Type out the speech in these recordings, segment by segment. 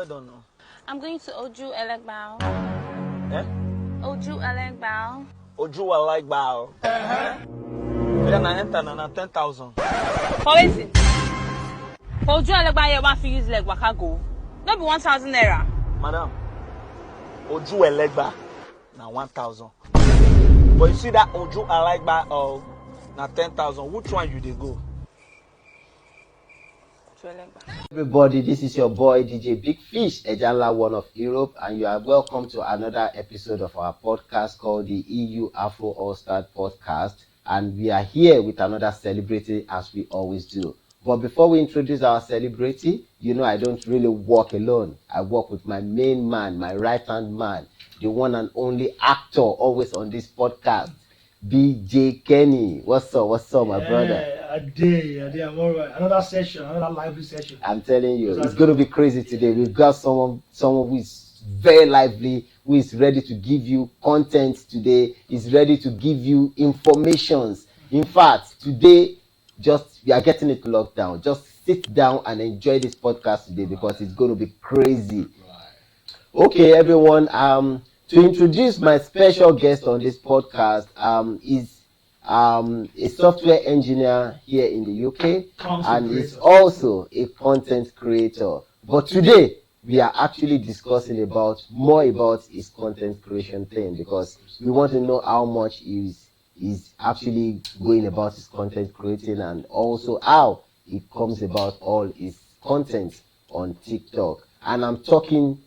I don't know. I'm going to Oju Elegbao. Eh? Oju Elegbao. Oju Elegbao. Then I enter na 10,000. For waiting. For Oju Elegbao, you want to use leg waka go. Not be 1,000 naira. Madam, Oju Elegba na 1,000. But you see that Oju Elegba na 10,000. Which one you dey go? Everybody, this is your boy DJ Big Fish, Ejala One of Europe, and you are welcome to another episode of our podcast called the EU Afro All Stars podcast. And we are here with another celebrity as we always do. But before we introduce our celebrity, you know I don't really work alone. I work with my main man, my right-hand man, the one and only actor always on this podcast, BJ Kenny. What's up, my brother? I'm all right. Another session, another lively session. I'm telling you, it's going to be crazy today. We've got someone who is very lively, who is ready to give you content today, is ready to give you informations. In fact, today, we are getting it locked down. Just sit down and enjoy this podcast today because it's going to be crazy. Okay, everyone. To introduce my special guest on this podcast, is a software engineer here in the UK and is also a content creator. But today we are actually discussing more about his content creation thing because we want to know how much he's actually going about his content creating and also how he comes about all his content on TikTok. And I'm talking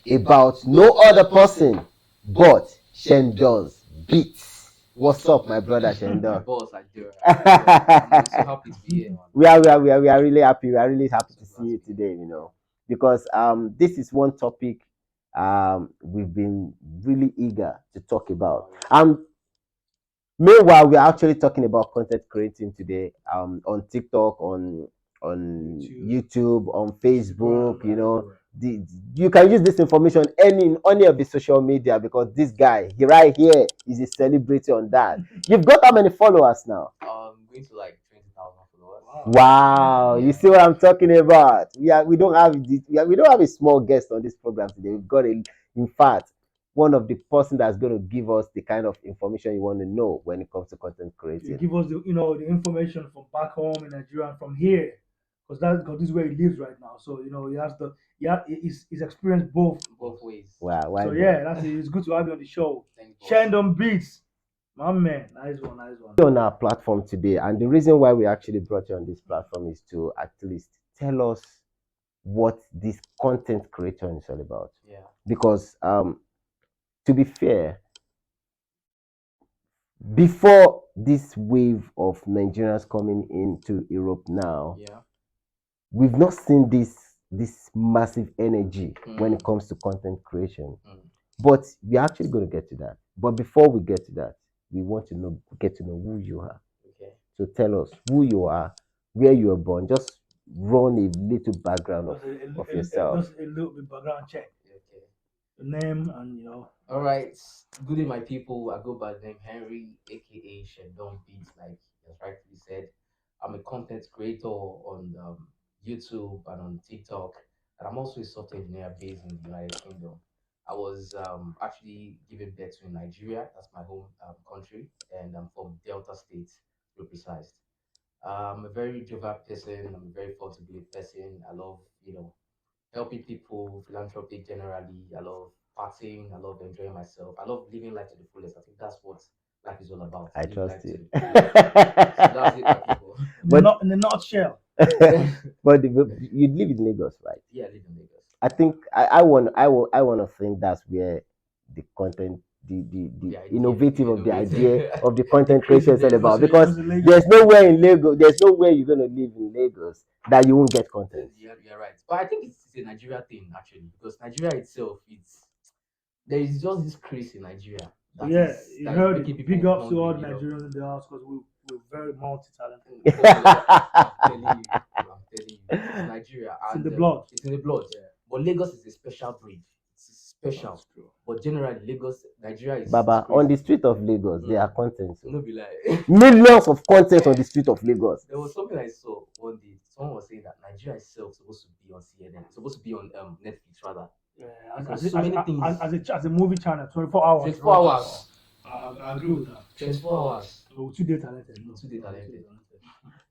about no other person but Shendonbeatz. What's up, my brother Shendon? Boss, I do. I'm so happy to be here, man. We are really happy. We are really happy to see you today, you know, because this is one topic we've been really eager to talk about. Meanwhile, we are actually talking about content creating today on TikTok, on YouTube, on Facebook, you know. You can use this information in any of the social media because this guy right here is a celebrity on that. You've got how many followers now? Going to like 20,000 followers. Wow, you see what I'm talking about? We don't have a small guest on this program today. We've got in fact, one of the person that's going to give us the kind of information you want to know when it comes to content creating. You give us the information from back home in Nigeria and from here, because this is where he lives right now. So he's experienced both ways. Wow, so yeah, it's good to have you on the show. Shendonbeatz, my man, nice one. On our platform today, and the reason why we actually brought you on this platform is to at least tell us what this content creation is all about. Yeah. Because to be fair, before this wave of Nigerians coming into Europe now, we've not seen this massive energy when it comes to content creation. But we're actually going to get to that. But before we get to that, we want to get to know who you are. Okay. So tell us who you are, where you were born. Just run a little background of yourself. Just a little bit background check. Okay. The name and All right. Good day, my people. I go by the name Henry, aka Shendonbeatz, like as rightly said. I'm a content creator on YouTube and on TikTok, and I'm also a software engineer based in the United Kingdom. I was actually given birth to in Nigeria. That's my home country, and I'm from Delta State, to be precise. I'm a very jovial person. I'm a very fun to be a person. I love, helping people, philanthropy generally. I love partying. I love enjoying myself. I love living life to the fullest. I think that's what life is all about. I Live trust life to you. the fullest. So that's it, my people. in the nutshell. But you live in Lagos, right? Yeah, I live in Lagos. I think I want to think that's where the content, the innovative of the idea of the content creation is all about. Because there's nowhere in Lagos, there's nowhere you're gonna live in Lagos that you won't get content. You're right. But I think it's a Nigeria thing actually, because Nigeria itself, there is just this craze in Nigeria. You heard it. Big ups to all Nigerians in the house because we're very multi-talented. I'm telling you, it's Nigeria. It's in the blood. It's in the blood. Yeah. But Lagos is a special breed. It's a special. That's true. But generally, Lagos, Nigeria is Baba, on the crazy. street of Lagos, there are contents. No be like Millions of content on the street of Lagos. there was something I saw one day. Someone was saying that Nigeria itself is supposed to be on CNN, supposed to be on Netflix rather. Yeah, Because so many things. as a movie channel, 24 hours. 24 hours. I agree with that. 24 hours. So too talented. Too talented.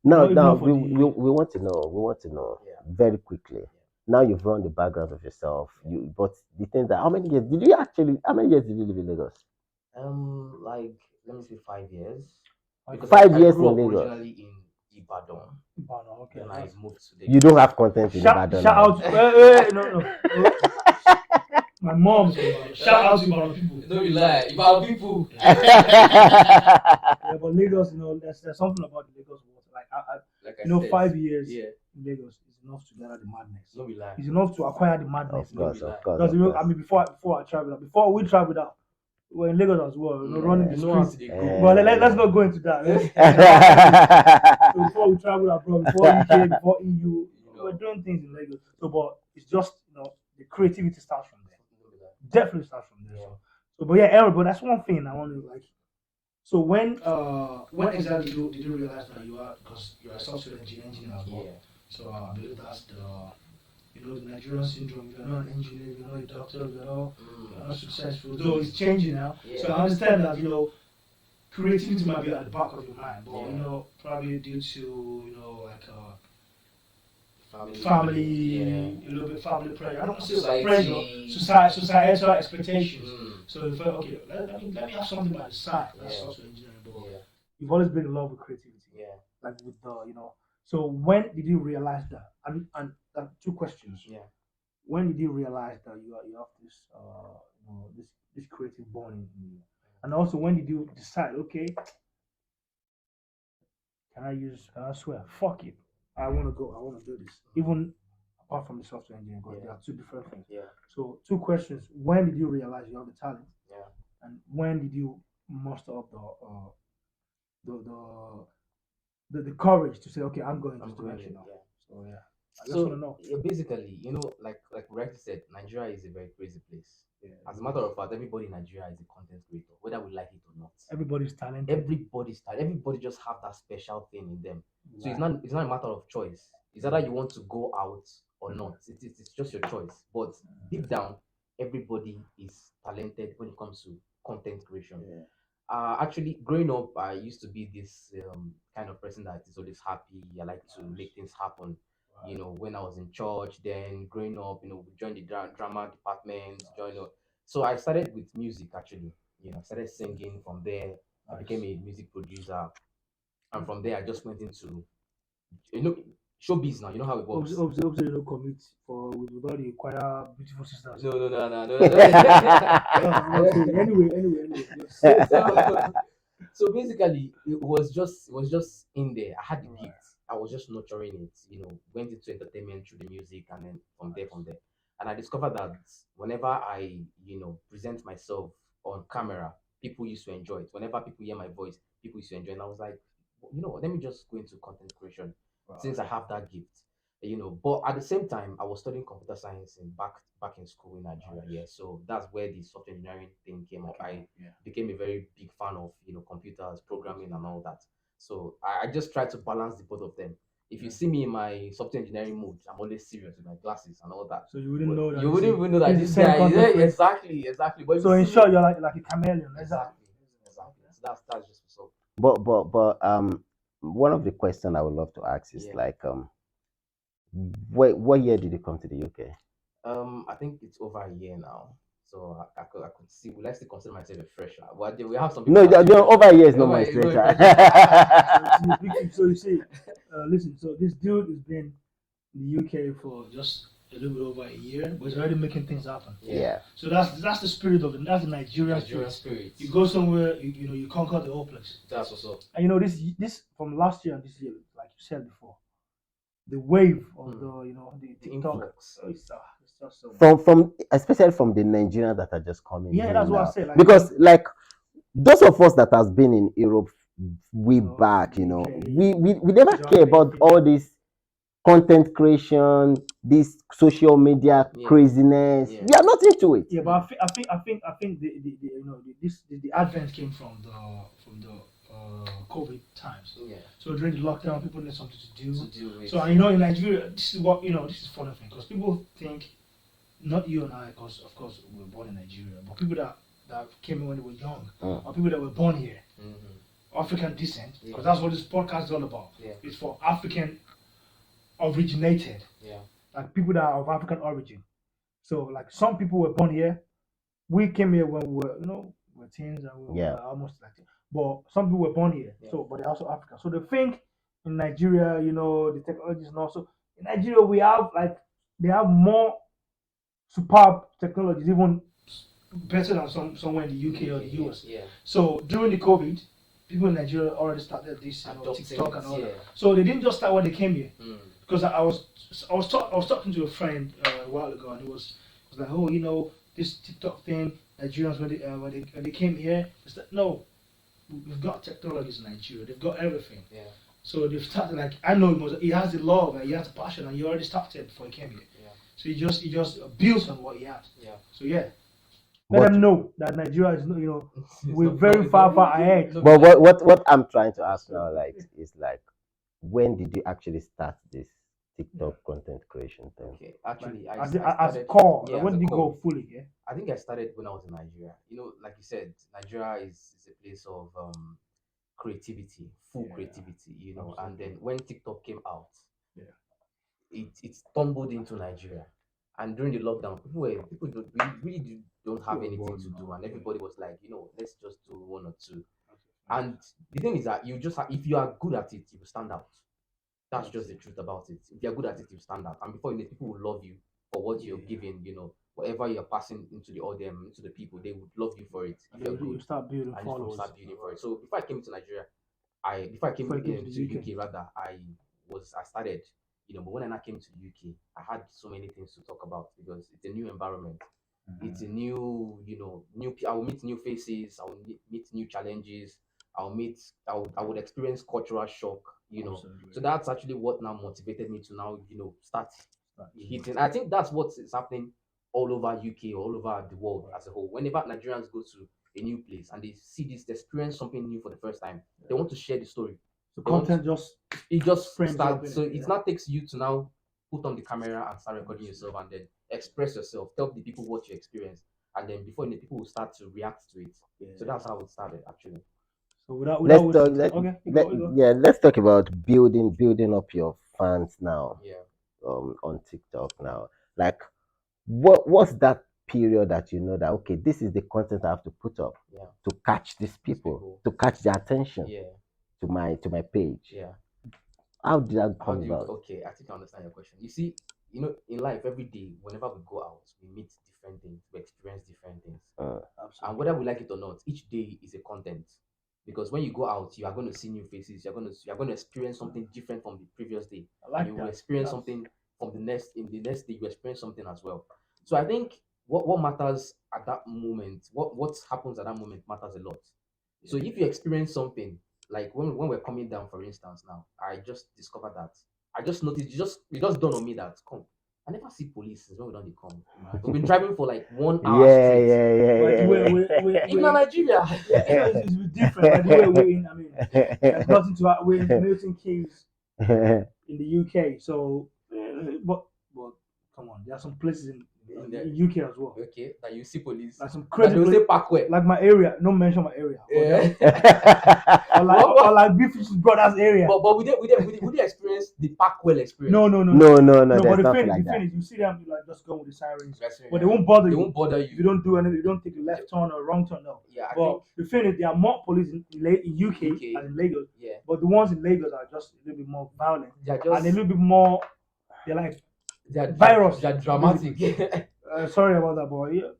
Now, Not now even for we want to know Yeah. very quickly. Now you've run the background of yourself. But the thing that how many years did you live in Lagos? Like let me say 5 years. Because 5 I years grew in up Lagos. originally in Ibadan. Okay. Then I moved to Lagos. You don't have content in Ibadan. Shout out. No. My mom. Shout out to Ibadan people. Don't be lie. Ibadan people. Yeah, but Lagos, there's something about the Lagos water. Like I said, 5 years in Lagos is enough to gather the madness. Don't be lie. It's enough to acquire the madness. Of course. Because I mean, before I traveled, before we traveled out, we were in Lagos as well. Running the streets. But let's not go into that. So before we traveled abroad, before UK, before EU, we were doing things in Lagos. So, but it's just the creativity starts from there. Definitely starts from there. So but yeah, Eric, but that's one thing I want to like. So when exactly did you realize that because you're a software engineer as well? Yeah. So I believe that's the the Nigerian syndrome. If you're not an engineer, if you're not a doctor, if you're not successful. Though it's changing now. Yeah. So I understand that creativity might be at the back of your mind, but probably due to like family, a little bit family pressure. I don't say pressure, societal expectations. So you felt okay. Let me have something by the side. That's also engineering, but you've always been in love with creativity. Yeah. Like with So when did you realize that? And two questions. Yeah. When did you realize that you have this this creative bone in you? And also when did you decide, okay, can I swear? Fuck it. I want to do this. Even apart from the software engineering, because there are two different things. Yeah. So two questions. When did you realize you have the talent? Yeah. And when did you muster up the courage to say, okay, I'm going this direction now? Yeah. So yeah. I just want to know. Yeah, basically, like Rex said, Nigeria is a very crazy place. Yeah. As a matter of fact, everybody in Nigeria is a content creator, whether we like it or not. Everybody's talented. Everybody just have that special thing in them. Right. So it's not a matter of choice. It's either you want to go out or not. It's just your choice. But deep down, everybody is talented when it comes to content creation. Yeah. Actually, growing up, I used to be this kind of person that is always happy. I like to make things happen. When I was in church, then growing up, we joined the drama department, So I started with music actually. I started singing from there. I became a music producer, and from there I just went into, showbiz now. You know how it works. Hope you don't commit with all the choir beautiful sisters. No. Anyway. So basically, it was just in there. I had the gift. I was just nurturing it, went into entertainment through the music, and then from there. And I discovered that whenever I, present myself on camera, people used to enjoy it. Whenever people hear my voice, people used to enjoy it. And I was like, let me just go into content creation since I have that gift. But at the same time, I was studying computer science back in school in Nigeria. Yeah, so that's where the software engineering thing came up. I became a very big fan of computers, programming, and all that. So I just try to balance the both of them. If you see me in my software engineering mode, I'm always serious with my glasses and all that. So you wouldn't know that. You wouldn't even know that this guy is exactly. But so in short, you're like a chameleon. Exactly. So that's just so. But one of the questions I would love to ask is what year did you come to the UK? I think it's over a year now. So I could see. Would I still consider myself a fresher? Well, we have some. No, over a year is not my fresher. So you see, listen. So this dude has been in the UK for just a little bit over a year, but he's already making things happen. Yeah. So that's the spirit of it. That's the Nigerian spirit. You go somewhere, you conquer the whole place. That's what's up. And this from last year and this year, like you said before, the wave of the TikTok. From especially from the Nigerians that are just coming. Yeah, that's what I say. Because those of us that has been in Europe way back, we never care about all this content creation, this social media craziness. Yeah. We are not into it. Yeah, but I think the advent came from the COVID times. Yeah. So during the lockdown, people need something to do. So it. in Nigeria, this is what this is funny thing because people think, not you and I, because of course we were born in Nigeria, but people that came in when they were young, or people that were born here, African descent, because that's what this podcast is all about. Yeah. It's for African originated, like people that are of African origin. So like some people were born here. We came here when we were, we're teens and we were almost like, but some people were born here. So, but they're also African. So they think in Nigeria, the technology is not so. In Nigeria, they have more superb technologies, even better than somewhere in the UK or the US. Yeah. So during the COVID, people in Nigeria already started this TikTok and all that. So they didn't just start when they came here. Because I was talking to a friend a while ago, and he was like, oh, this TikTok thing, Nigerians when they came here, it's like, no, we've got technologies in Nigeria, they've got everything. Yeah. So they've started, like, I know he has the love and he has the passion, and he already started before he came here. Yeah. So he just builds on what he had. Yeah. So let them know that Nigeria is we're very far ahead. But what I'm trying to ask now, like, is like, when did you actually start this TikTok content creation thing? Okay, actually, as core. When did you go fully? Yeah, I think I started when I was in Nigeria. Like you said, Nigeria is a place of creativity, full creativity. Absolutely. And then when TikTok came out, it stumbled into Nigeria. And during the lockdown, we don't have anything to do, and everybody was like, let's just do one or two. And the thing is that you just if you are good at it, you will stand out. That's just the truth about it. If you're good at it, you stand out. And before you know, people will love you for what you're giving, whatever you're passing into the audience, into the people, they would love you for it. If you're good, you start building followers. Start building for it. So before I came to Nigeria, before I came to UK rather, I started, but when I came to UK, I had so many things to talk about because it's a new environment. It's a new, I will meet new faces, I will meet new challenges, I would experience cultural shock, Absolutely. So that's actually what now motivated me to now, start hitting. I think that's what is happening all over UK, all over the world as a whole. Whenever Nigerians go to a new place and they see this, they experience something new for the first time, they want to share the story. So content just starts. So it now takes you to now put on the camera and start recording yourself and then express yourself, tell the people what you experienced, and then before you know, people will start to react to it. So that's how it started actually. So let's talk about building up your fans now. Yeah. On TikTok now. Like, what's that period that that okay, this is the content I have to put up to catch these people, to catch their attention to my page. Yeah. How did that come about? Okay, I think I understand your question. You see, in life, every day, whenever we go out, we meet different things, we experience different things. And whether we like it or not, each day is a content. Because when you go out, you are going to see new faces. You're going to experience something different from the previous day. You will experience something from the next day. You experience something as well. So I think what matters at that moment, what happens at that moment matters a lot. So if you experience something like when we're coming down, for instance, now I just discovered that I just noticed it just dawned on me that I never see police since when we don't come. We've been driving for like 1 hour straight. Even in Nigeria, it's different. Like the way we're in, there's nothing to we're in Milton Keynes in the UK. So, but come on, there are some places in UK as well. Okay, that you see police. Like some crazy places, Parkway. Like my area. Don't mention my area. Yeah. or like Beefish's brother's area. But we did experience the Parkway experience. No. But the thing is, you see them like just going with the sirens, but they won't bother you. They won't bother you. You don't do anything. You don't take a left turn or wrong turn. No. Yeah. But the thing is, there are more police in UK and in Lagos. Yeah. But the ones in Lagos are just a little bit more violent. And a little bit more. They're virus. They're dramatic. Sorry about that, boy. Yeah,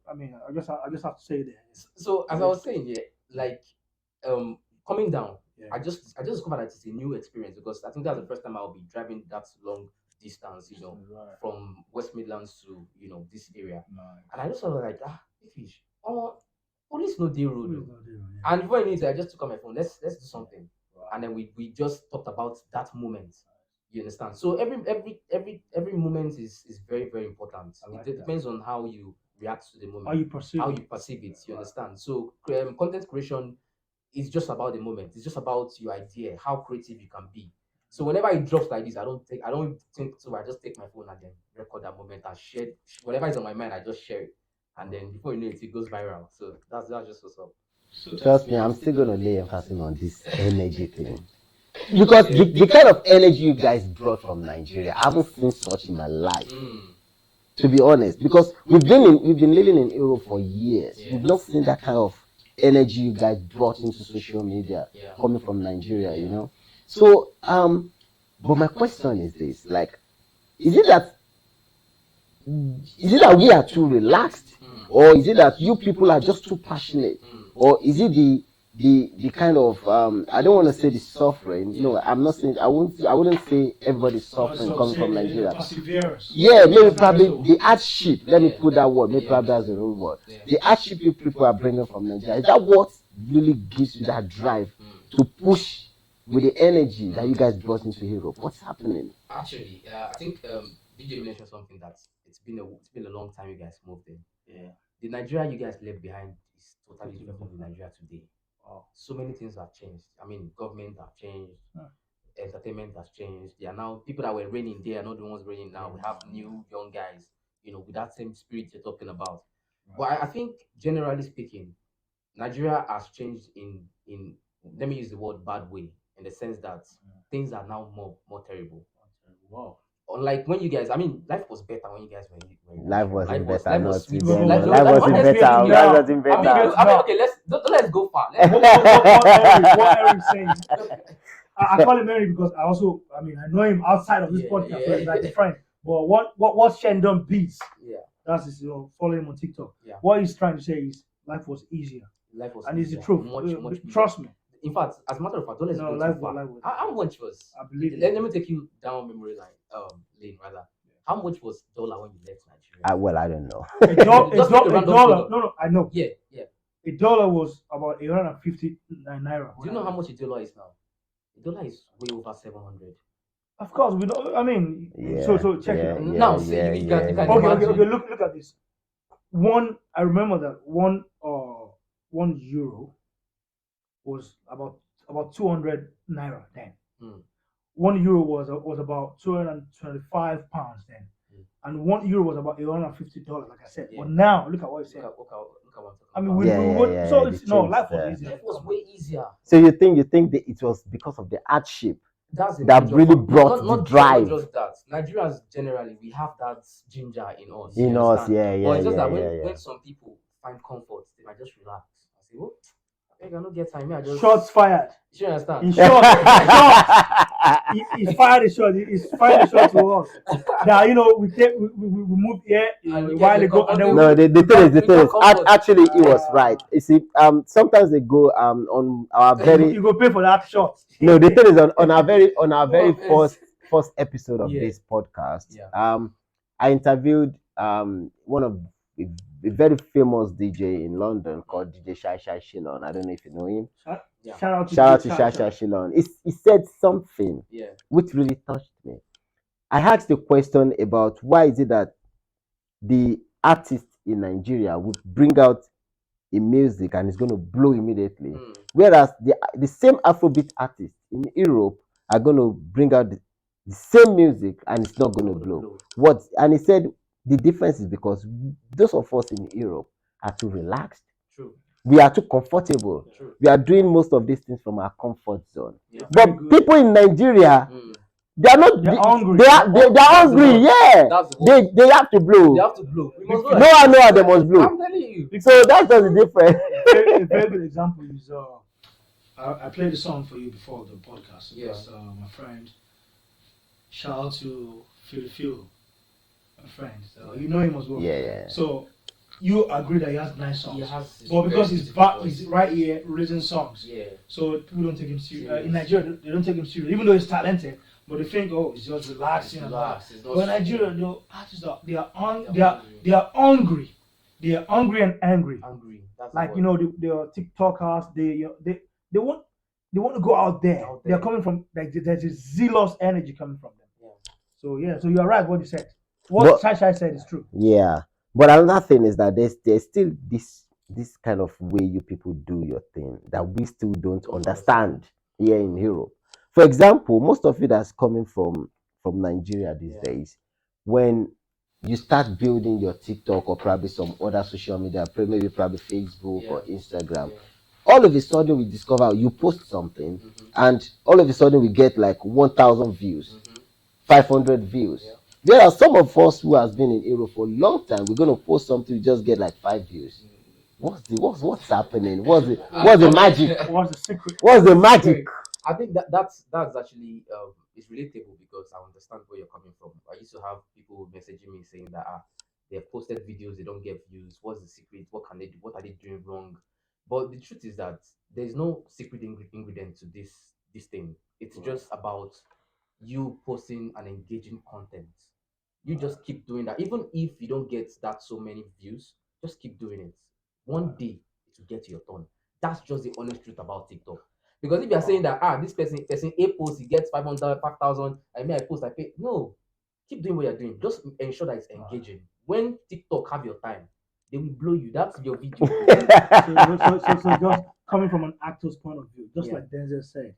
I just have to say that. So as I was saying, coming down, I just discovered that it's a new experience because I think that's the first time I'll be driving that long distance, from West Midlands to this area, and I just was like, fish. Police no day road. And before I knew it, I just took out my phone. Let's do something, and then we just talked about that moment. You understand? So every moment is very, very important. like It that. depends on how you react to the moment, How you perceive how it. you perceive it. You understand? So content creation is just about the moment. It's just about your idea, how creative you can be. So whenever it drops like this, I don't think so. I just take my phone and then record that moment and share whatever is on my mind. I just share it, and then before you know it, it goes viral. So that's just what's up. So Trust me, I'm still gonna lay emphasis on this energy thing. Because the kind of energy you guys brought from Nigeria, I haven't seen such in my life. To be honest, because we've been living in Europe for years. We've not seen that kind of energy you guys brought into social media coming from Nigeria, you know. So but my question is this, like, is it that we are too relaxed, or is it that you people are just too passionate, or is it the kind of I don't want to say the suffering. No, I'm not saying I wouldn't say everybody's suffering coming from Nigeria. Perseverance. Yeah, maybe probably the hardship. Let me put that word. Maybe probably that's the real word. The hardship you people are bringing from Nigeria. Is that what really gives you that drive to push with the energy that you guys brought into Europe? What's happening? Actually, I think DJ mentioned something that it's been a long time you guys moved in. Yeah. The Nigeria you guys left behind is totally different from the Nigeria today. Wow. So many things have changed. I mean, government have changed, entertainment has changed. They are now people that were reigning. They are not the ones reigning now. We have new young guys, with that same spirit you're talking about. But I think generally speaking, Nigeria has changed in let me use the word bad way, in the sense that things are now more terrible. Wow. Unlike when you guys, I mean, life was better when you guys were in Life Nigeria. wasn't Life better, was not sweet. then. Life Life wasn't honestly better. speaking, Life wasn't I mean, better. okay, let's go far. What Eric's saying. I call him Eric because I know him outside of this podcast, so he's like a friend. But what's Shendonbeatz? Yeah, That's his, follow him on TikTok. Yeah. What he's trying to say is life was easier. life was And it's the easier, truth. much Trust me. In fact, as a matter of fact, don't let's No, go life too far. was- How much was? I believe Let it. me take you down memory lane rather. How much was dollar when you left Nigeria? Well, I don't know. A dollar. Just take a random figure. No, I know. Yeah. A dollar was about 850 naira. Do you know how much a dollar is now? A dollar is way over 700. Of course, we know. I mean, Yeah, so check it out. Now, you can Okay, imagine. okay. Look at this. I remember that one euro was about 200 naira then. 1 euro was about 225 pounds then, and 1 euro was about $850. Like I said, but now look at what he said. Look at what I mean, Yeah, it's no changed life was there. easier. life was way easier. So you think that it was because of the hardship That's the that major really fact. brought the drive Not just that. Nigerians generally, we have that ginger in us. in you us? understand? But it's just that Yeah. when some people find comfort, they might just relax and say, "Oh, I don't get time. I just Shots fired. You understand? In short, he's fired a shot. He's fired a shot to us. That we moved here a while ago, and then No, the thing is, actually, it was Ah. right. You see, sometimes they go on our very. you go pay for that shot. No, the thing is, on our very first episode of this podcast, I interviewed one of a very famous DJ in London called DJ Shai Shilon. I don't know if you know him. Shout out to Shai Shilon. He said something which really touched me. I asked the question about why is it that the artist in Nigeria would bring out a music and it's going to blow immediately, whereas the same Afrobeat artists in Europe are going to bring out the same music and it's not going to blow. And he said the difference is because those of us in Europe are too relaxed. True. We are too comfortable. True. We are doing most of these things from our comfort zone. Yeah. But people in Nigeria, they are not. They're hungry. They are hungry. Yeah. They have to blow. They have to blow. No, they must blow. I'm telling you. So that's just the difference. A very good example is I played a song for you before the podcast. Yeah. My friend. Shout out to Phil, my friend. You know him as well. Yeah. So you agree that he has nice songs. He has but because he's right here releasing songs. Yeah. So people don't take him serious. In Nigeria, they don't take him serious, even though he's talented. But they think, oh, it's just relaxing. But in Nigeria, the artists they are hungry. They are hungry and angry. That's like they are TikTokers. They want to go out there. They're coming from there's a zealous energy coming from them. So yeah, so you're right what you said. What Shai said is true. Yeah, but another thing is that there's still this kind of way you people do your thing that we still don't understand here in Europe. For example, most of it that's coming from Nigeria these days, when you start building your TikTok or probably some other social media, maybe probably Facebook or Instagram, all of a sudden we discover you post something, and all of a sudden we get like 1,000 views, 500 views. There are some of us who has been in Europe for a long time. We're gonna post something, we just get like 5 views. What's happening? What's the magic? What's the secret? What's the magic? I think that's actually it's relatable because I understand where you're coming from. I used to have people messaging me saying that they have posted videos, they don't get views. What's the secret? What can they do? What are they doing wrong? But the truth is that there's no secret ingredient to this thing. It's just about you posting and engaging content. You just keep doing that. Even if you don't get that so many views, just keep doing it. One day it will get to your turn. That's just the honest truth about TikTok. Because if you're saying that this person A post, he gets 500, 5,000, I mean I post, I pay. No, keep doing what you're doing. Just ensure that it's engaging. When TikTok have your time, they will blow you. That's your video. So just coming from an actor's point of view, just like Denzel said,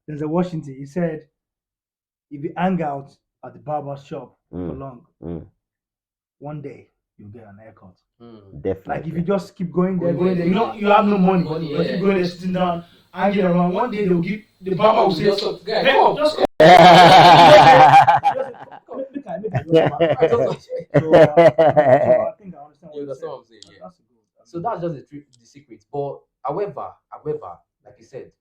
Denzel Washington, he said, if you hang out at the barber shop for long, one day you'll get an haircut. Definitely. Like if you just keep going there, you have no money, but you keep going there, sitting down, hanging around. One day they'll give the barber will say, "Just come." So I think I understand what you're saying. So that's just the secret. But however, like you said,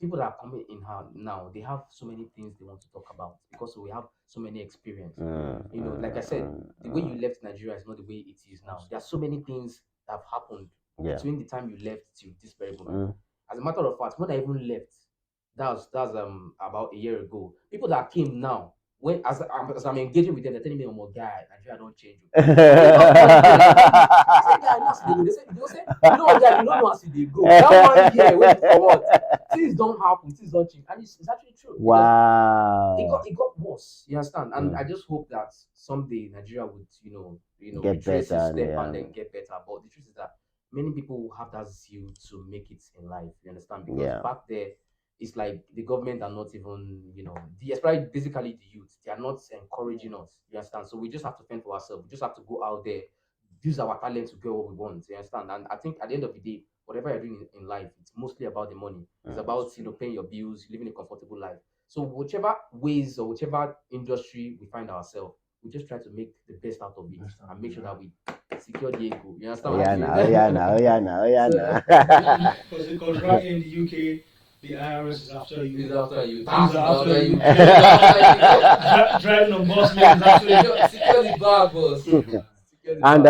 people that are coming in now, they have so many things they want to talk about because we have so many experience. Like I said, the way you left Nigeria is not the way it is now. There are so many things that have happened between the time you left till this very moment. As a matter of fact, when I even left, that's about a year ago. People that came now, when as I'm engaging with them, they're telling me, "Oh my guy, Nigeria don't change." They say, "You know what, guy, you don't know as they go." That 1 year, wait for what? Things don't happen, things don't change, and it's actually true. Wow. It got worse. You understand? And I just hope that someday Nigeria would, Get retrace its better, step and then get better. But the truth is that many people have that zeal to make it in life. You understand? Because back there, it's like the government are not even, especially basically the youth, they are not encouraging us. You understand? So we just have to fend for ourselves. We just have to go out there, use our talent to get what we want. You understand? And I think at the end of the day, whatever you're doing in life, it's mostly about the money. It's about paying your bills, living a comfortable life. So whichever ways or whichever industry we find ourselves, we just try to make the best out of it and make sure that we secure the ego. You understand? Because right in the UK, the IRS is after you. It's after you. Tax is after you. Driving on bus lanes after you. Secure the bar, boss. And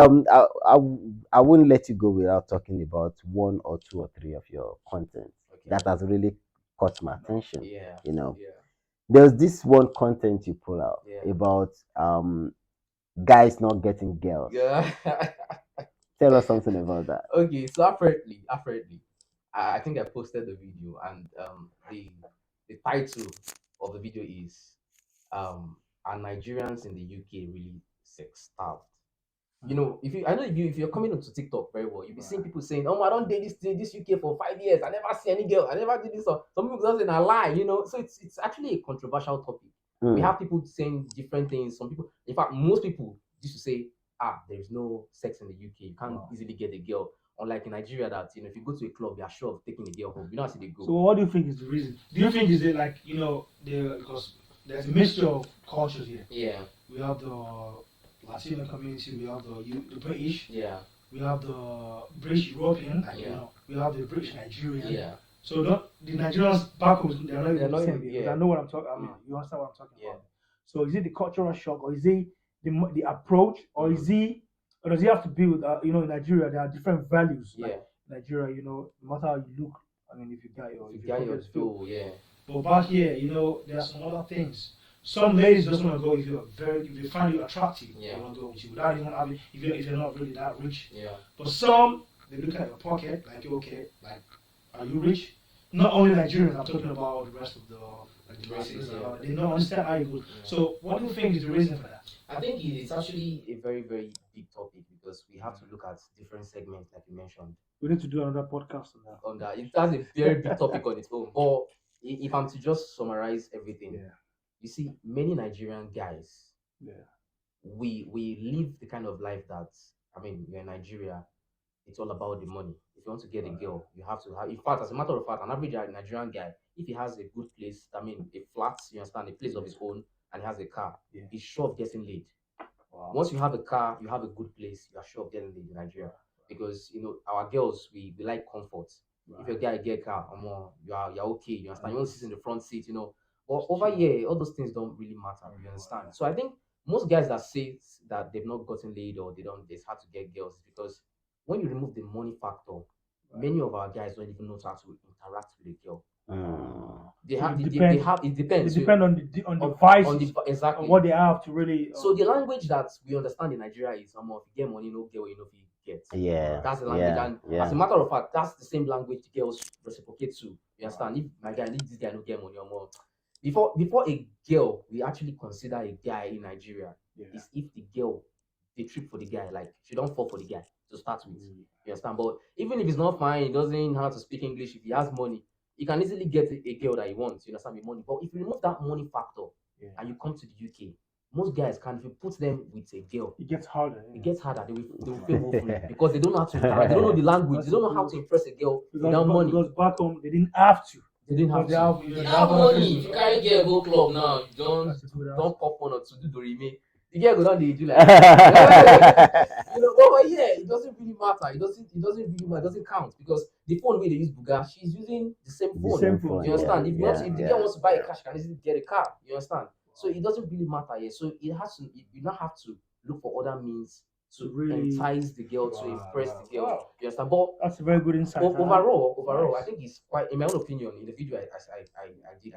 I wouldn't let you go without talking about one or two or three of your content that has really caught my attention. There's this one content you pull out about guys not getting girls. Tell us something about that. Okay, so apparently, I think I posted the video, and the title of the video is "Are Nigerians in the UK really sex starved?" If you're coming onto TikTok very well, you'll be seeing people saying, "Oh, I don't date this UK for 5 years. I never see any girl. I never did this." Or some people don't say, "I lie." So it's actually a controversial topic. We have people saying different things. Some people, in fact, most people used to say, there is no sex in the UK. You can't easily get a girl. Unlike in Nigeria, that if you go to a club, you are sure of taking a girl home. You know how they go. So what do you think is the reason? Do you think is it like because there's a mixture of cultures here? Yeah. We have the Latino community. We have the British. Yeah. We have the British European. We have the British Nigerian. Yeah. So the Nigerians back home, they're not even the same. Because I know what I'm talking about. You understand what I'm talking about? So is it the cultural shock, or is it the approach, or is he, or does he have to be with in Nigeria there are different values. Like Nigeria, no matter how you look, I mean, if you got your stool, But back here, there are some other things. Some ladies just want to go if they find you attractive. They want to go with you without even having if you're not really that rich. But some they look at your pocket like, okay, like, are you rich? Not only Nigerians, I'm talking about the rest of the They don't understand how it goes. So what do you think is the reason for that? I think it's actually a very, very big topic because we have to look at different segments, like you mentioned. We need to do another podcast on that. On that, that's a very big topic on its own. But if I'm to just summarize everything, you see, many Nigerian guys, we live the kind of life that, I mean, you're in Nigeria, it's all about the money. If you want to get a girl, you have to have. In fact, as a matter of fact, an average Nigerian guy, if he has a good place, I mean, a flat, you understand, a place of his own, and he has a car, he's sure of getting laid. Wow. Once you have a car, you have a good place, you are sure of getting laid in Nigeria. Because you know our girls, we like comfort. If your guy get a car, you're okay. You understand? You want to sit in the front seat, you know. But over here, all those things don't really matter. You understand? So I think most guys that say that they've not gotten laid or it's hard to get girls is because when you remove the money factor, many of our guys don't even know how to interact with a girl. They have it depends. It depends on the vices, exactly on what they have to really. So the language that we understand in Nigeria is if you get money, no girl, you know if you get. Yeah. That's the language, and as a matter of fact, that's the same language the girls reciprocate to. You understand? If my guy, this guy no get money or more. Before a girl, we actually consider a guy in Nigeria is if the girl they trip for the guy, like she don't fall for the guy to start with. You understand? But even if he's not fine, he doesn't know how to speak English. If he has money, he can easily get a girl that he wants. You understand? With money. But if you remove that money factor and you come to the UK, most guys can, if you put them with a girl, it gets harder. It gets harder. They will fail woefully because they don't know how to interact. They don't know the language. They don't know how to impress a girl without money. Because back home they didn't have to. They didn't have to. They have money. If you carry girl go club now, don't pop one or two do dorime. The girl go down the do like you know. But yeah, it doesn't really matter. It doesn't really matter. It doesn't count because the phone where they use Buga, she's using the same phone. You understand? If the girl wants to buy a car, she can easily get a car. You understand? So it doesn't really matter. Yeah. So it has to. You don't have to look for other means to really entice the girl, to impress the girl. Wow. You understand? But that's a very good insight. Overall, I think it's quite, in my own opinion, in the video I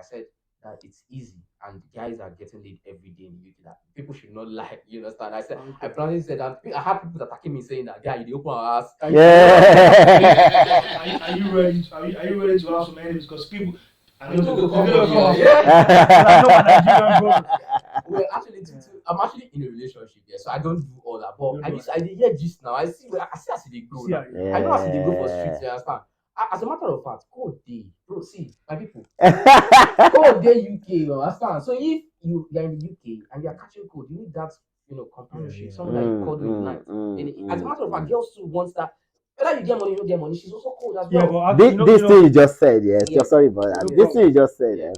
said that it's easy and guys are getting laid every day in the UK. That people should not lie. You understand? I said I plainly said that I have people attacking me saying that guy, you open our ass. Are you ready? Are you ready to have some enemies? Because people. I know well, actually, I'm actually in a relationship, so I don't do all that. But I hear gist now. I see as they go. I know as they go for streets. You understand? As a matter of fact, code day, bro. See, my people, code day UK. You understand? So if you're in the UK and you're catching code, you need that, companionship. Someone that you call with night. As a matter of fact, girls too wants that. Whether you get money or you don't get money, she's also cold as well. But this thing you just said, sorry about that. This thing you just said,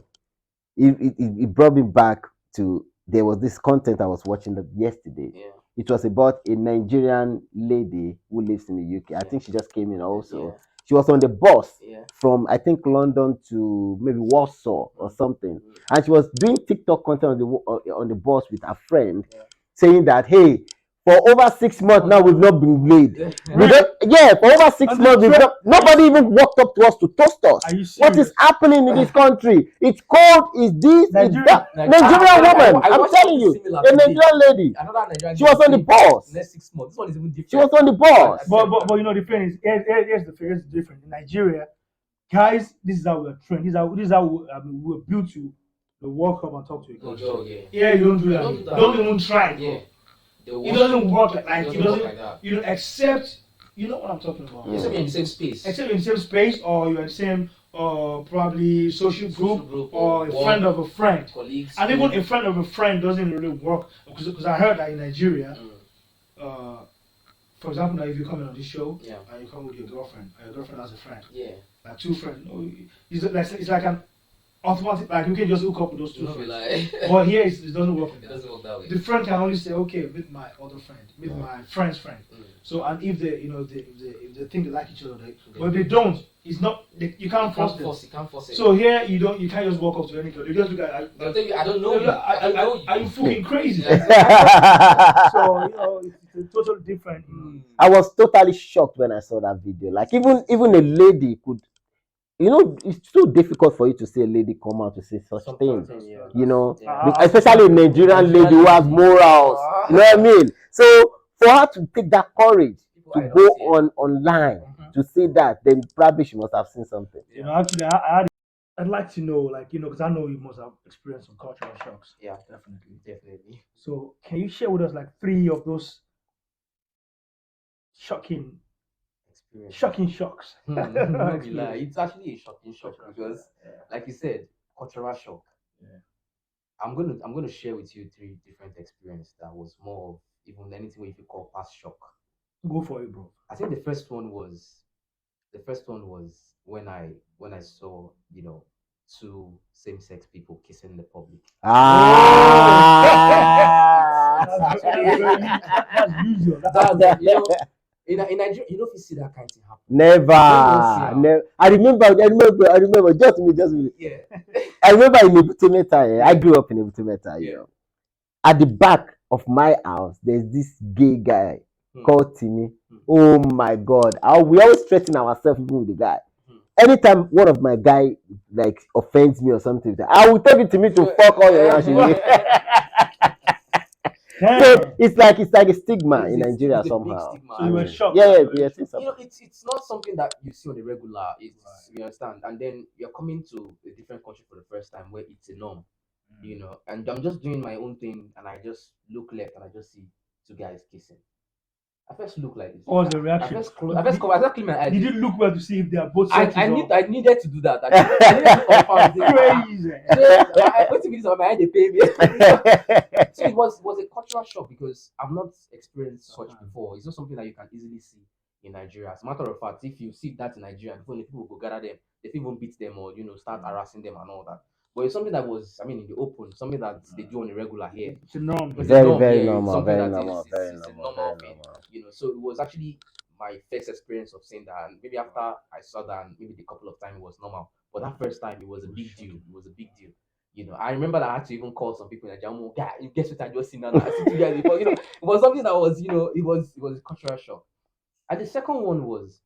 it brought me back to, there was this content I was watching yesterday. It was about a Nigerian lady who lives in the UK. I think she just came in also. She was on the bus from, I think, London to maybe Warsaw or something. And she was doing TikTok content on the bus with her friend, saying that, hey, for over 6 months now, we've not been laid. For over 6 months, nobody even walked up to us to toast us. What is happening in this country? It's cold, it's this, it's that. Nigerian woman, I'm telling you, a Nigerian lady. She was on the bus. Next 6 months, this one is even different. She was on the bus. But you know, the thing is, here's the thing, it's different. In Nigeria, guys, this is how we're trained. This is how we're built to walk up and talk to a girl. Yeah, you don't do that. Don't even try. It doesn't work like it doesn't. Except you know what I'm talking about. Except you're in the same space. Except in the same space, or you're in the same probably social group or a friend of a friend. Colleagues. And even a friend of a friend doesn't really work because I heard that in Nigeria, for example, now if you come in on this show and you come with your girlfriend, and your girlfriend has a friend, like two friends, it's like an automatic, like you can just hook up with those two friends. But here it doesn't work. It doesn't work that way. The friend can only say, okay, meet my other friend, meet my friend's friend. So, and if they, if they think they like each other, but if they don't, it's not. You can't force them. You can't force it. So here you can't just walk up to any girl. You just look at. I don't know you. Are you fucking crazy? So it's totally different. I was totally shocked when I saw that video. Like even a lady could. It's too difficult for you to see a lady come out to say such things. Especially a Nigerian lady who has morals. You know what I mean? So for her to take that courage to go online to say that, then probably she must have seen something. Actually, I had I'd like to know, like, because I know you must have experienced some cultural shocks. Yeah, Definitely. definitely. So, can you share with us like 3 of those shocking, Experience. shocking shocks? No be lie. It's actually a shocking shock Cultural because, shock, yeah. like you said, cultural shock. Yeah. I'm gonna share with you 3 different experiences that was more of even anything what you could call past shock. Go for it, bro. I think the first one was when I saw, two same-sex people kissing in the public. Ah. That's usual. That's in Nigeria, if you see that kind of thing happen. Never. Never. I remember. Just me. Yeah. I remember in Ebutimeta. I grew up in Ebutimeta. Yeah. At the back of my house, there's this gay guy called Timmy. Oh my God! We always threaten ourselves even with the guy. Anytime one of my guy like offends me or something, I will tell Timmy to fuck all your shit. So it's like a stigma in Nigeria somehow. Big stigma. So you were shocked. Yeah, It's not something that you see on the regular. It's you understand, and then you're coming to a different country for the first time where it's a norm, And I'm just doing my own thing, and I just look left, and I just see 2 guys kissing. I first look like this. What was the reaction? I first clean my eyes. Did you look well to see if they are both I needed to do that. I needed to confirm. Wait a minute, my eye they pay me. So it was a cultural shock because I've not experienced such before. It's not something that you can easily see in Nigeria. As a matter of fact, if you see that in Nigeria, before the people go gather them, they even beat them or start harassing them and all that. But it's something that was, in the open, something that they do on a regular here. It's a norm. Very normal. Very normal. It's a normal thing. So it was actually my first experience of seeing that, and maybe after I saw that, and maybe the couple of times it was normal, but that first time it was a big deal. It was a big deal. I remember that I had to even call some people in Nigeria. Guy, guess what I just seen now? I see 2 guys before. It was something that was, it was a cultural shock. And the second one was,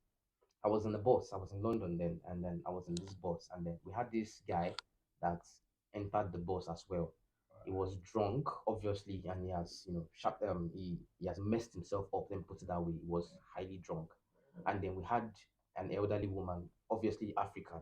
I was in the bus. I was in London then, and then I was in this bus, and then we had this guy that entered the bus as well. He was drunk, obviously, and he has, he has messed himself up. Then put it that way, he was highly drunk. And then we had an elderly woman, obviously African.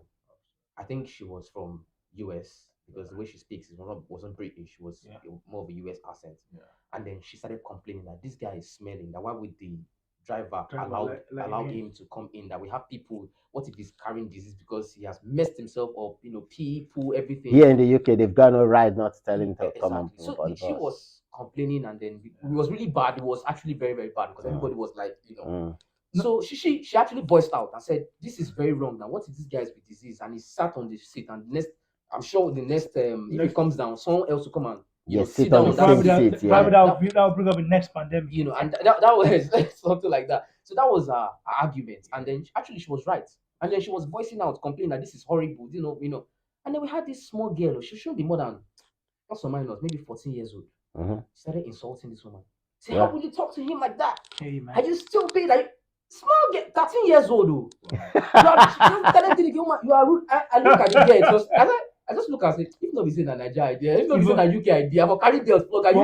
I think she was from US because the way she speaks wasn't British. It was more of a US accent. Yeah. And then she started complaining that this guy is smelling. That why would the driver allow him to come in? That we have people. What if he's carrying disease because he has messed himself up? Pee, poo, everything. Here in the UK, they've got no right not to tell him to come on. So she was complaining, and then it was really bad. It was actually very, very bad because everybody was like, So she actually voiced out and said, "This is very wrong. Now, what is this guy's with disease?" And he sat on the seat, and I'm sure the next if he comes down, someone else will come and sit down on that seat. That will bring up the next pandemic. And that was something like that. So that was her argument, and then actually she was right. And then she was voicing out, complaining that this is horrible, And then we had this small girl. She shouldn't be more than, plus or minus, maybe 14 years old. She started insulting this woman. Say, how would you talk to him like that? Hey, man. Are you still paid? Like, small girl, 13 years old, though. You are rude. I look at the girl. I just look and say, if not be saying a Nigeria idea, if not be saying a UK idea, for carry girls, plug you.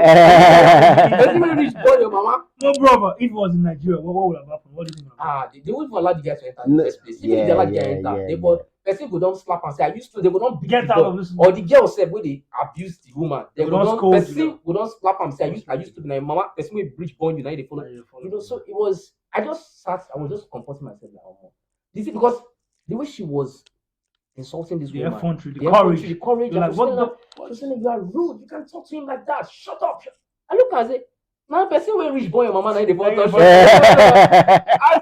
Even rich boy, your mama. No, brother. If it was in Nigeria, what would have happened? What do you think? They wouldn't allow the guys to enter the first place. Even if they allow the guy to enter, they would. Person go don't slap and say, I used to. They would not beat Get the out girl. of this. Or the girl said when they abuse the woman, they They would don't not. scold Person you. would not slap and say, I used to be like mama. Person will breach born you now. They follow. So it was. I just sat. I was just comforting myself like, oh, this is because the way she was insulting this woman, the courage. You're like, what? You are rude. You can't talk to him like that. Shut up. I look and say, now person will reach boy your mama now. They follow.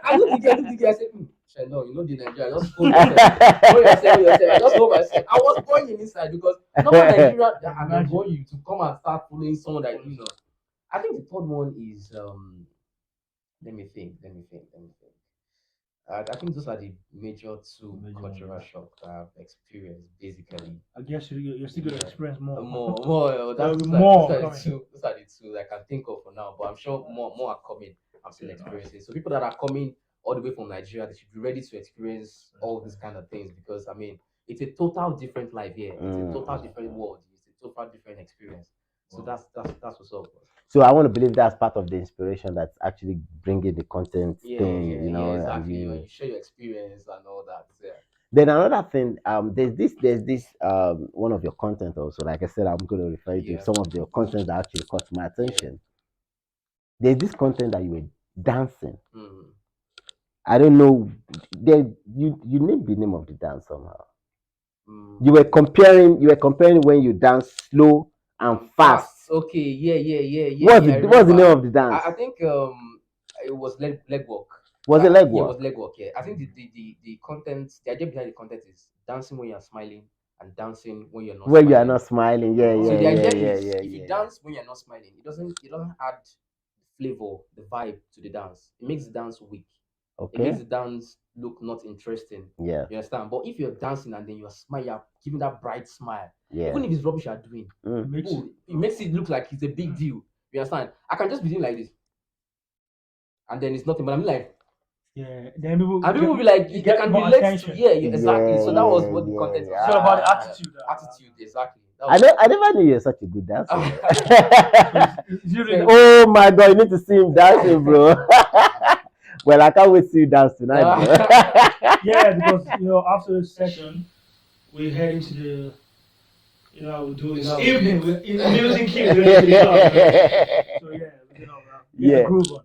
I look at the girl. I say, Shendon, the Nigeria. Just hold yourself. I just hold myself. I was going inside because not Nigeria. I'm going you to come and start following someone that you know. I think the third one is let me think. I think those are the major two cultural shocks I've experienced. Basically, I guess you're still going to experience more. More. Those Those are the two I can think of for now. But I'm sure more are coming. I'm still experiencing. So people that are coming all the way from Nigeria, they should be ready to experience all these kind of things because it's a total different life here. It's a total different world. It's a total different experience. So that's what's up. So I want to believe that's part of the inspiration that's actually bringing the content thing, exactly. and you share your experience and all that. Then another thing, there's this one of your content also. Like I said, I'm going to refer you to some of your content that actually caught my attention. There's this content that you were dancing. I don't know. You named the name of the dance somehow. You were comparing when you dance slow and fast. Okay, yeah. What's the name of the dance? I think it was leg walk. Was it leg Yeah, it walk? was leg walk. Yeah, I think the content, the idea behind the content is dancing when you're smiling and dancing when you're not. When smiling. you are not smiling, yeah. So the idea is, yeah. if you dance when you're not smiling, it doesn't add flavor, the vibe to the dance. It makes the dance weak. It makes the dance look not interesting. Yeah. You understand? But if you're dancing and then you're smiling, you're giving that bright smile, Yeah. even if it's rubbish you're doing, it makes it look like it's a big deal. You understand? I can just be doing like this, and then it's nothing. But I'm like, yeah. Then people will be like, you can relate attention. to, exactly. So that was what the Yeah, content was. It's all about the attitude. Attitude, exactly. I never knew you're such a good dancer. Really, Oh my god, you need to see him dancing, bro. Well, I can't wait to see you dance tonight, bro. yeah, because after the session, we head into the we do this evening with music cue. So yeah, get a groove on.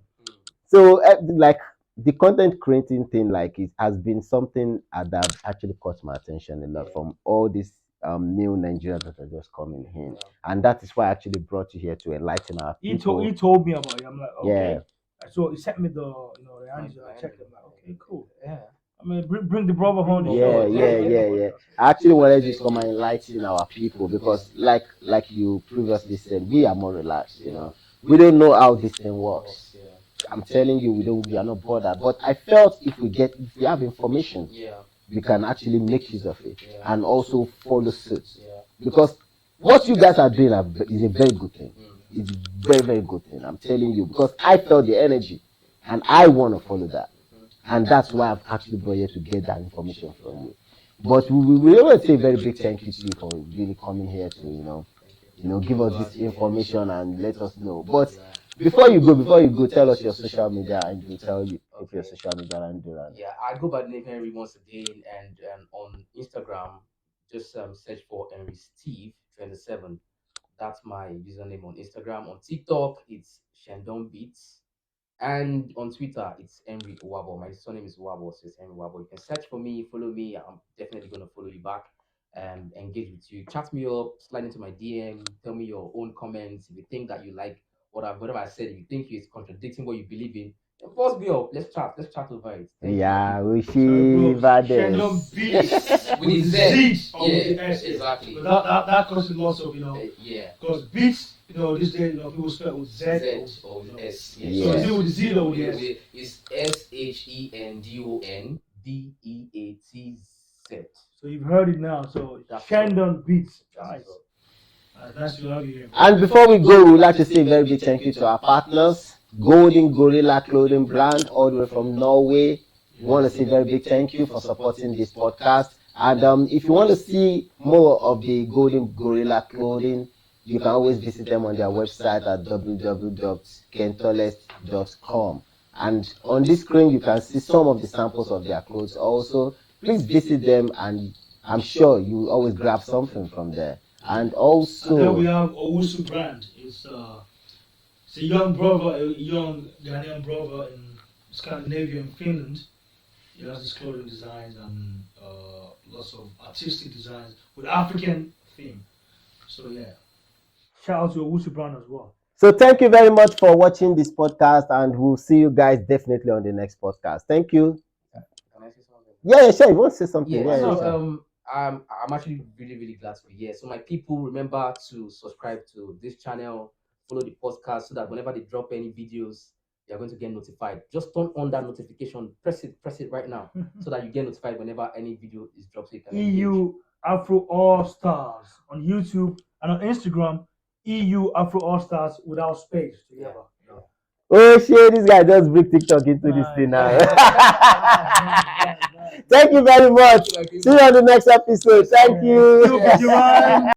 So like the content creating thing, like it has been something that actually caught my attention a lot from all these new Nigerians that are just coming in, and that is why I actually brought you here to enlighten our people. He told me about it. I'm like, okay. Yeah. So he sent me the answer. I checked them. Like, okay, cool. Yeah. I mean, bring the brother on the show. Yeah. I actually wanted you to come and enlighten our people because, like you previously said, we are more relaxed. We don't know how this thing works. I'm telling you, we are not bothered. But I felt if we have information, we can actually make use of it and also follow suit. Because what you guys are doing is a very good thing. It's a very, very good thing. I'm telling you, because I felt the energy and I want to follow that. And that's why I've actually brought here to get that information from you. But we always say a very big thank you to you for really coming here to, give us this information and let us know. But before you go, tell us your social media and we'll tell you if your social media handle. Yeah, I go by the name Henry once again, and on Instagram, just search for Henry Steve 27. That's my username on Instagram. On TikTok, it's Shendonbeatz. And on Twitter, it's Henry Uwabor. My surname is Uwabor, so it's Henry Uwabor. You can search for me, follow me. I'm definitely going to follow you back and engage with you. Chat me up, slide into my DM, tell me your own comments. If you think that you like whatever I said, if you think it's contradicting what you believe in, then post me up. Let's chat over it. We see Shendonbeatz with the Z. Yeah, exactly. That causes lots of yeah. Because beats, these days people spell with Z or with S. So is it with the Z or with the S? It's SHENDONBEATZ. So you've heard it now. So Shendonbeatz, guys. Nice to have you here. And before we go, we would like to say a very big thank you to our partners, Golden Gorilla Clothing Brand, all the way from Norway. We want to say a very big thank you for supporting this podcast. And if you want to see more of the Golden Gorilla Clothing, you can always visit them on their website at www.kentolest.com. And on this screen, you can see some of the samples of their clothes also. Please visit them, and I'm sure you will always grab something from there. And also, and then we have Owusu brand. It's a young Ghanaian brother in Scandinavia and Finland. He has his clothing designs and lots of artistic designs with African theme. So yeah, shout out to Owusu brand as well. So thank you very much for watching this podcast, and we'll see you guys definitely on the next podcast. Thank you. Can I say something? Yeah, sure. You want to say something? So I'm actually really, really glad to be here. So my people, remember to subscribe to this channel, follow the podcast so that whenever they drop any videos, you're going to get notified. Just turn on that notification, press it right now so that you get notified whenever any video is dropped. So you can EU Afro All Stars on YouTube and on Instagram, EU Afro All Stars without space together. Yeah. Oh shit, this guy just bring TikTok into this thing now. Thank you very much. See you on the next episode. Thank you.